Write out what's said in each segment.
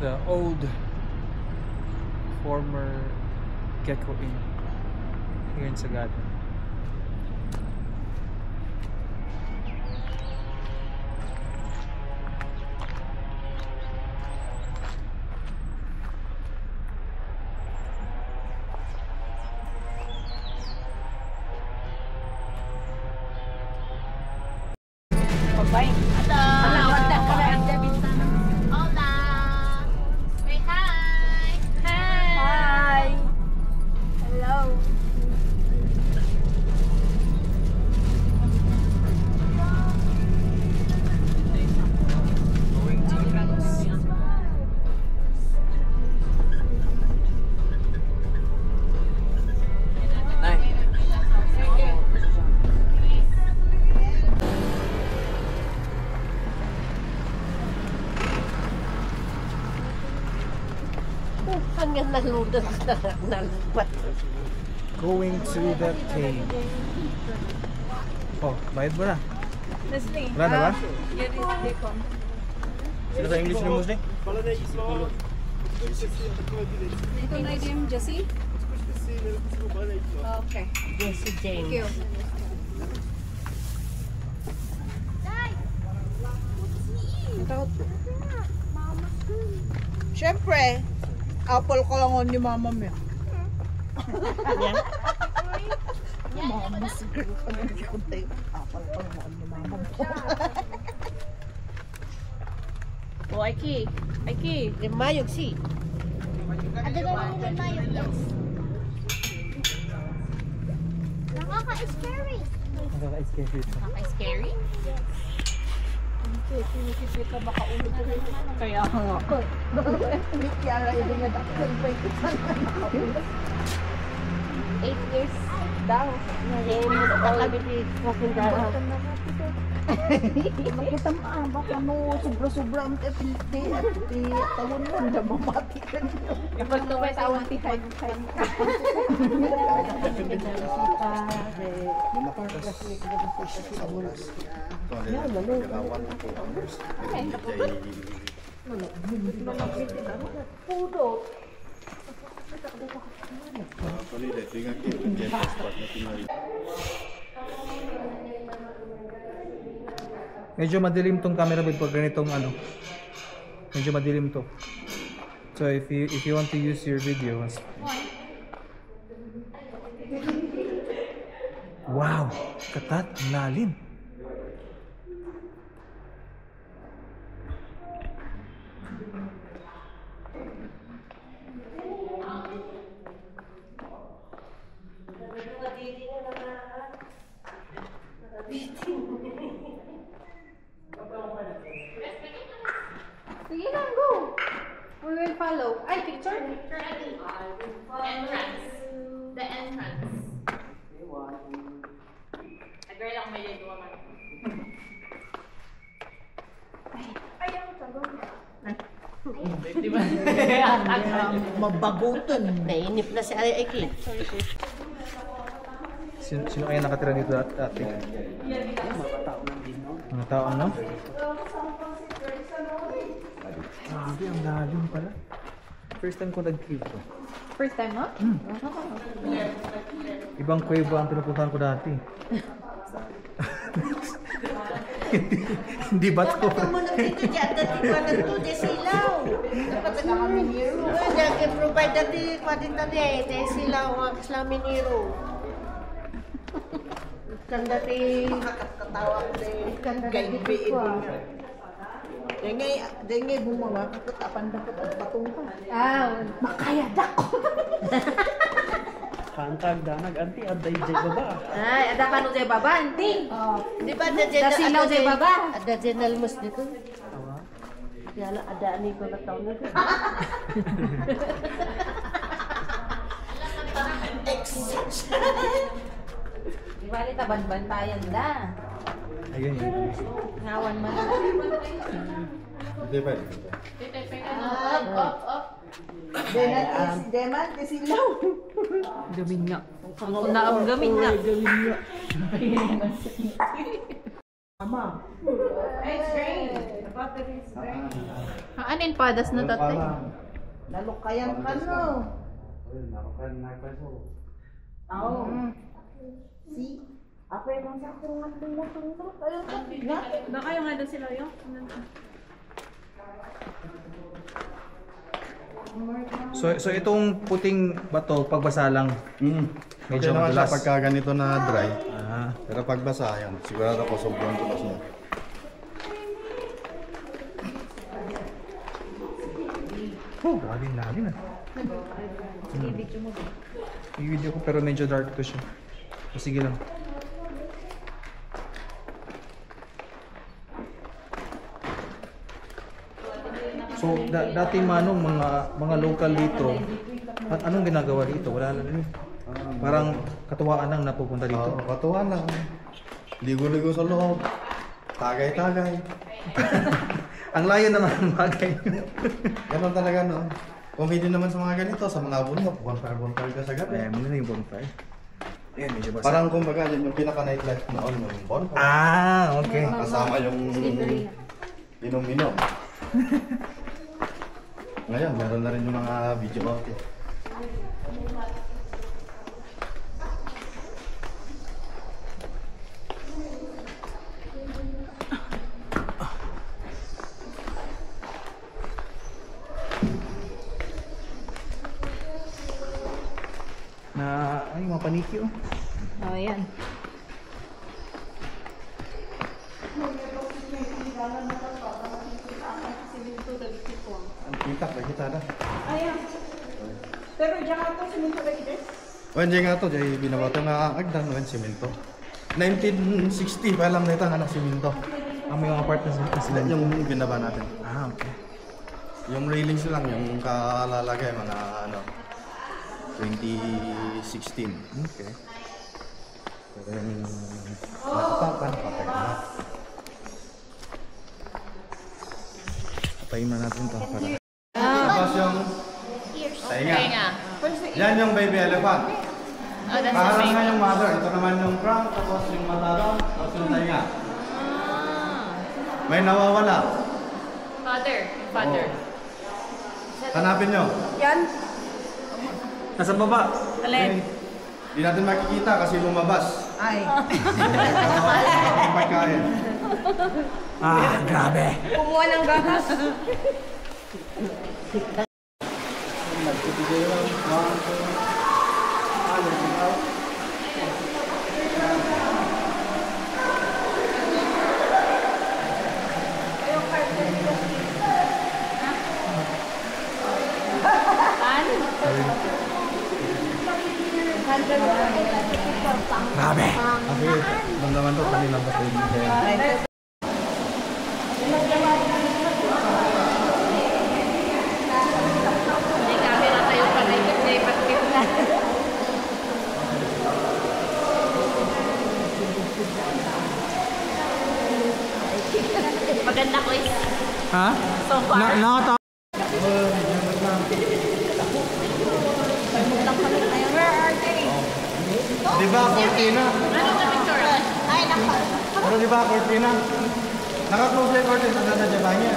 the old former Gecko Inn here in Sagada. Bye. Hello. Hola. Say hi. Hi. Hello. Going to Hanggang nalunod na lupat. Going to the cave. Oh, bayad mo na. Wala na ba? Sila sa English ni Musli? Ito na yung Jessie? Okay. Jessie James. Thank you. Siyempre, apple ko lang ni mama mo. Mama, siguro pa hindi ko tayo. Apple ko lang ni mama mo. Oh, Aiki. Aiki. Limayog si. Ada daw yung limayog, yes. Nakaka-scary. Nakaka-scary ito. Nakaka-scary? Sinisipit na baka ulo ko rin. Kaya nga. Hindi kaya lang yung nadaktan pa ito. 8 years daw. Nakabiti. Makindara. Makita mo baka mo sobra-sobra ang tepite at tawon mo na mamati ka niyo. Kapag tuway tawang tihay. Medyo madilim tong camera bit pag ganitong ano. Medyo madilim to. So if you want to use your video. Wow, katat, lalim. Sige lang, go. We will follow. Ay, picture? Entrance. The entrance. Agree lang may dito naman. Ayaw, sago. Mabagutan. Nainip na si Aiki. Sino kaya nakatira dito dati? Mga tao ano? Grabe, ang lalim pala. First time ko nag-cave to. First time, no? Ibang kuweba ang pinupuntahan ko dati. Hindi ba ito? Ano mo nandito dyan? Dati pa nandito silaw. Dapat nagkaminiro. Dati provide dati pa din tali. Dati silaw ang slaminiro. Kan dati Makakatawa ko kan kay dati BB. ko. Dengay bumawa kakatapan dapat ang patong pa. Ah, Makayad ako. Pantag danag anti aday jay baba. Ay, ada ka no jay baba, anting. Di ba ada Da silaw jay baba? Ada jenal mus dito. Yala ada ni ko na taon nito. di bali taban-bantayan da. Ayun yun. Ngawan man. Up. Deman, kasilaw. Gamin nga. Kung naam gamin nga. Mama. It's great. battery is drained. Anin padas na tatay? Nalukayan ka no. Oo. See? Apa yung sa tungat-tungat? Ayun ka. Baka yung ano sila yung? So itong puting bato, pagbasa lang. Medyo naman siya pagka ganito na dry. Ah. Pero pag basa, yan. Sigurado ko sobrang tulas niya. Oh, galing ah. I-video ko pero medyo dark to siya. O, sige lang. So, dati manong mga local dito, at anong ginagawa dito? Wala na rin. Parang katuwaan lang napupunta dito. Katuan lang. Ligo-ligo sa loob. Tagay-tagay. Ang layo naman ng bagay. Ganon talaga, no? Kung hindi naman sa mga ganito, sa mga bundok, bonfire ka sa gabi. Ayan, muna na yung bonfire. Ayan, medyo basa. Parang kumbaga, yun yung pinaka-nightlife noon, yung bonfire. Ah, okay. Kasama yung inom-inom. Ngayon, meron na rin yung mga video outing. Na, ay, mga paniki oh. Oh, yan. Ang kita na. Ayan. Pero diyan ako siminto lagi din. O, hindi nga to, dahil binabato nga agdan ng simento. 1960 pa alam na ito nga ng simento. Ang may mga part na sila. Yung binaba natin. Ah, okay. Yung railings lang, yung kalalagay, mga 2016. Okay. Pero yung nakatapan, patay na. Patayin na natin ito para... Tapos yung tainga. Yan yung baby elephant. Oh, that's the Parang same. nga yung mother. Ito naman yung crown, tapos yung mata, tapos yung tainga. May nawawala. Father. Hanapin nyo. Nasa baba. Alin? Hindi natin makikita kasi lumabas. Ay. Ang pagkain. Ah, grabe. Kumuha ng gatas. Grabe. Kasi damdaman to kanilang patayin. May camera tayo pa na ipag-tip na. Maganda ko is Ha? so far. Nakata. Di ba, Cortina? Ano na picture? Ay, nako. Pero di ba, Cortina? Naka-close yung curtain sa dada dyan niya.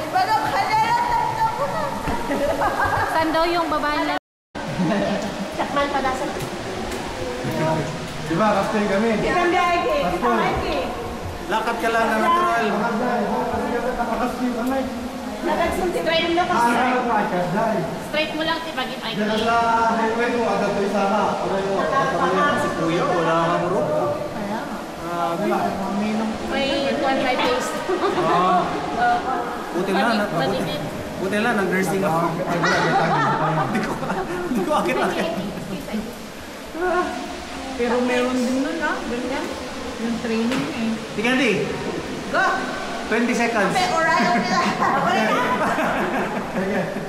Iba na kanila, tanda ko na. Saan daw yung babae na? Sakman padasan. Di ba, casting kami. Ikan biayagi. Lakad ka lang na natural. Kasi kami nakakasting kami. Straight mo kasi. Straight mo lang si Bagit ay. Diyan sa highway ko, ada to isa ha. Si Kuya, wala kang muro. May one by paste. Buti na. Madikit. Buti na, nag-nursing ako. Hindi ko akit-akit. Pero meron din nun ganyan. Yung training eh. Tingnan di. Go! 20 seconds. Orayo nila.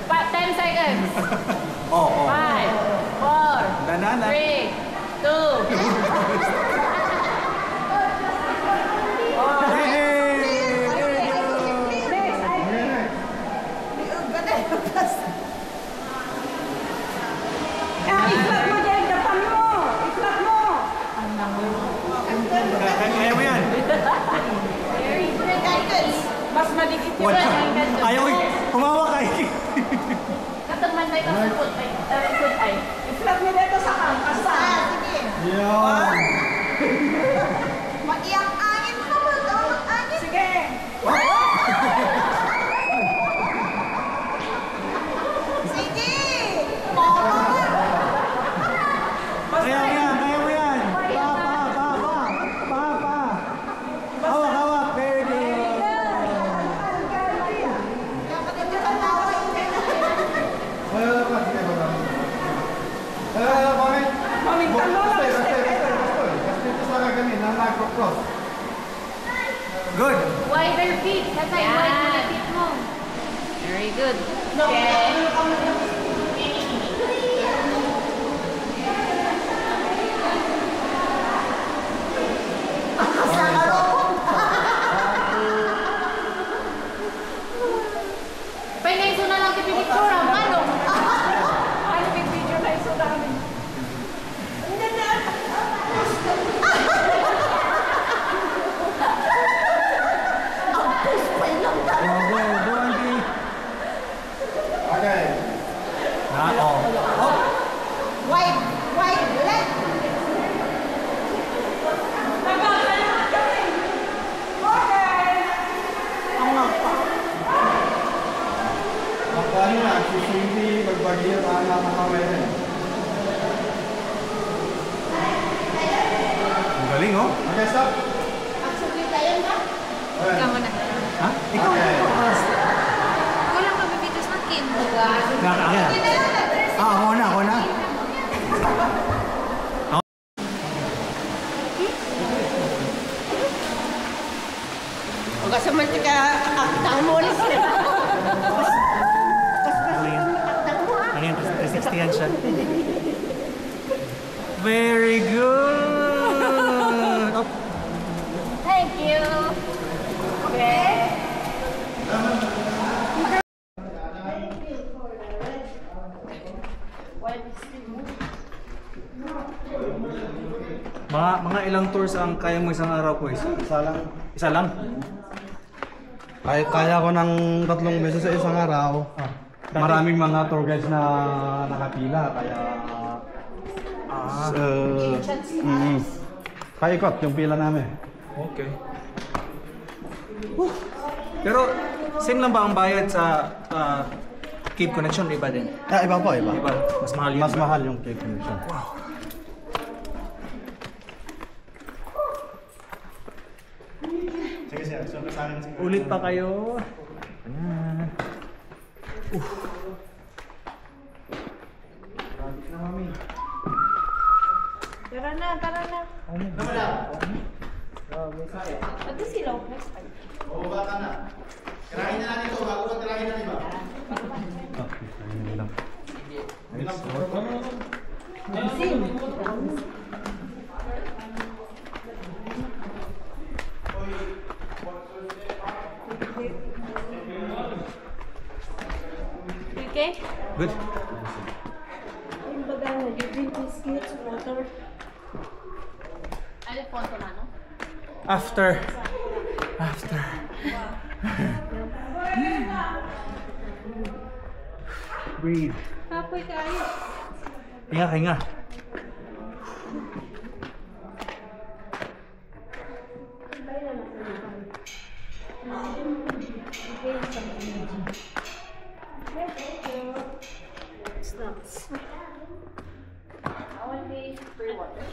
10 seconds. Oo. 5, 4, Danana. 3, 2. Iklat mo dyan, dapan mo! Iklat mo! cross. Good. Wider feet. That's why wider the feet mo. Very good. Pengen na lang pipicture ang ano. Ano may video na iso namin? Go, Auntie. Okay. Oh. Wide, left. Magkano na, si Cindy, magbagyo, nakakaway rin. Ang galing, oh. Okay, stop. Actually, tayo na. Ikaw muna. Ha? Ikaw. Okay. Ako lang mabibitos ng Kim. Ako na. Huwag ka sa mantika, aktang mo ulit. Ano yan? 360 yan siya. Very good. Oh. Thank you. Okay. Mga ilang tours ang kaya mo isang araw ko? Isa lang. Isa lang? Kaya ko ng 3 beses sa isang araw. Maraming mga tour guides na nakapila, kaya... Paikot yung pila namin. Okay. Pero same lang ba ang bayad sa Cave Connection? Iba din? Iba po, iba. Iba? Mas mahal yun? Mas mahal yung cake connection. Sige sir, so sa akin sige. Ulit pa kayo. Ayan. Tara na. Ito sila. Next time. Oo, baka na. Kirahin na natin ito, bago ka kirahin na, diba? Okay? Good. Yung baga, nag-drink biscuits, water. Ano po ito na, no? After. Breathe. Kapoy kayo. Hinga. Snacks. Only free water.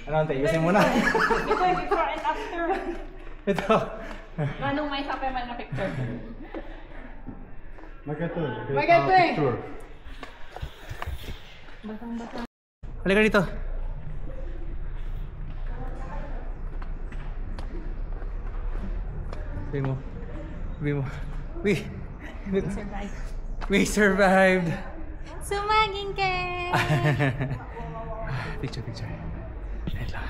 Ano ante? Yusin mo na. Ito yung before and after. Ito. Anong may sabi man na picture? Magatul. Magatul. Halika dito. Sabi mo. We survived. Sumaging ka! Picture. Wait lang.